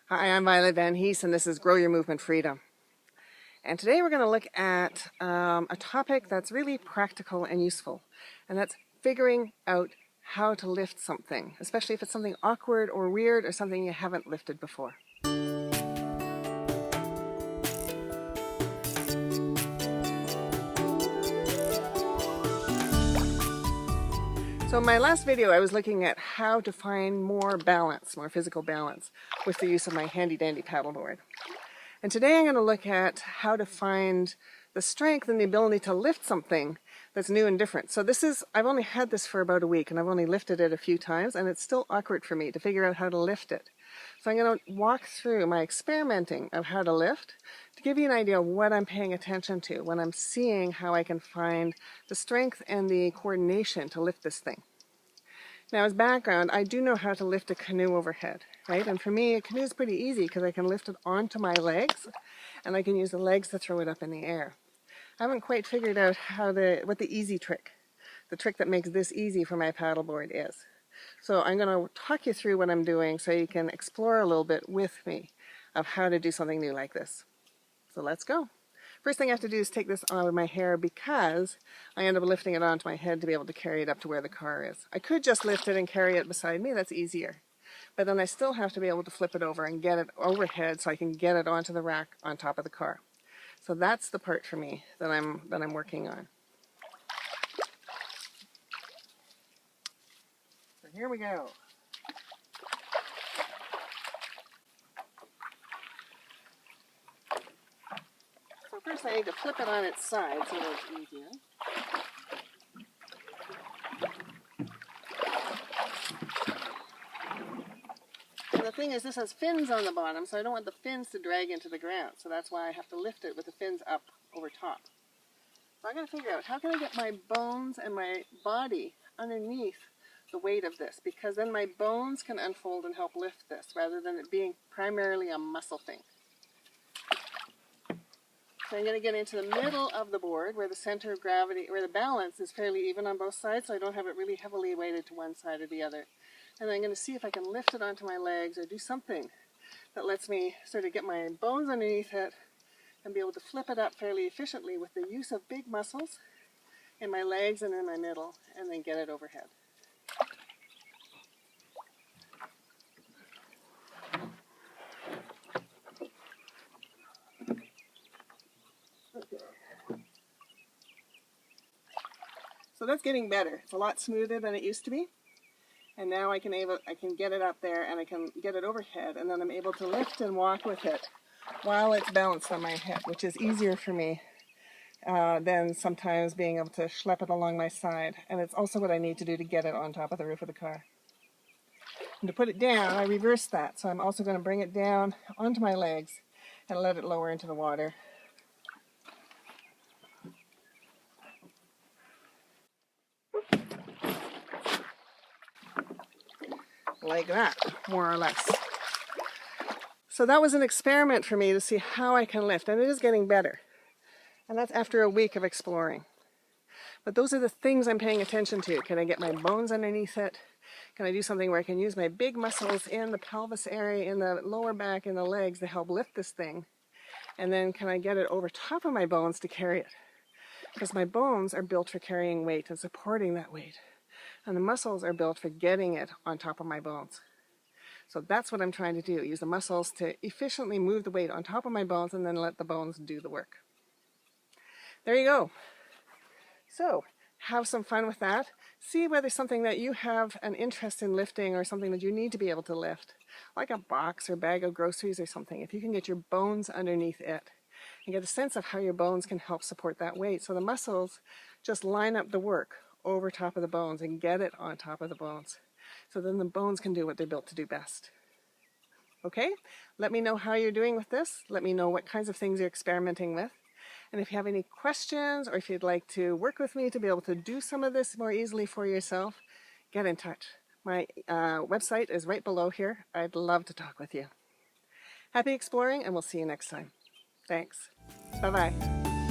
Hi, I'm Violet Van Hees, and this is Grow Your Movement Freedom. And today we're going to look at a topic that's really practical and useful, and that's figuring out how to lift something, especially if it's something awkward or weird or something you haven't lifted before. So in my last video, I was looking at how to find more balance, more physical balance, with the use of my handy-dandy paddleboard. And today I'm going to look at how to find the strength and the ability to lift something that's new and different. So I've only had this for about a week, and I've only lifted it a few times, and it's still awkward for me to figure out how to lift it. So I'm going to walk through my experimenting of how to lift to give you an idea of what I'm paying attention to when I'm seeing how I can find the strength and the coordination to lift this thing. Now, as background, I do know how to lift a canoe overhead, right? And for me, a canoe is pretty easy because I can lift it onto my legs, and I can use the legs to throw it up in the air. I haven't quite figured out what the easy trick, the trick that makes this easy for my paddleboard is. So I'm going to talk you through what I'm doing so you can explore a little bit with me of how to do something new like this. So let's go. First thing I have to do is take this out of my hair because I end up lifting it onto my head to be able to carry it up to where the car is. I could just lift it and carry it beside me, that's easier. But then I still have to be able to flip it over and get it overhead so I can get it onto the rack on top of the car. So that's the part for me that I'm working on. So here we go. So first I need to flip it on its side so that it's easier. And the thing is, this has fins on the bottom, so I don't want the fins to drag into the ground. So that's why I have to lift it with the fins up over top. So I'm going to figure out how can I get my bones and my body underneath the weight of this, because then my bones can unfold and help lift this rather than it being primarily a muscle thing. So I'm going to get into the middle of the board where the center of gravity, where the balance is fairly even on both sides, so I don't have it really heavily weighted to one side or the other. And I'm going to see if I can lift it onto my legs or do something that lets me sort of get my bones underneath it and be able to flip it up fairly efficiently with the use of big muscles in my legs and in my middle, and then get it overhead. Okay. So that's getting better. It's a lot smoother than it used to be. And now I can get it up there and I can get it overhead, and then I'm able to lift and walk with it while it's balanced on my head, which is easier for me than sometimes being able to schlep it along my side. And it's also what I need to do to get it on top of the roof of the car. And to put it down, I reverse that. So I'm also going to bring it down onto my legs and let it lower into the water. Like that, more or less. So that was an experiment for me to see how I can lift, and it is getting better. And that's after a week of exploring. But those are the things I'm paying attention to. Can I get my bones underneath it? Can I do something where I can use my big muscles in the pelvis area, in the lower back, in the legs to help lift this thing? And then can I get it over top of my bones to carry it? Because my bones are built for carrying weight and supporting that weight. And the muscles are built for getting it on top of my bones. So that's what I'm trying to do, use the muscles to efficiently move the weight on top of my bones and then let the bones do the work. There you go. So have some fun with that. See whether something that you have an interest in lifting or something that you need to be able to lift, like a box or bag of groceries or something, if you can get your bones underneath it and get a sense of how your bones can help support that weight. So the muscles just line up the work over top of the bones and get it on top of the bones. So then the bones can do what they're built to do best. Okay? Let me know how you're doing with this. Let me know what kinds of things you're experimenting with. And if you have any questions or if you'd like to work with me to be able to do some of this more easily for yourself, get in touch. My website is right below here. I'd love to talk with you. Happy exploring, and we'll see you next time. Thanks. Bye-bye.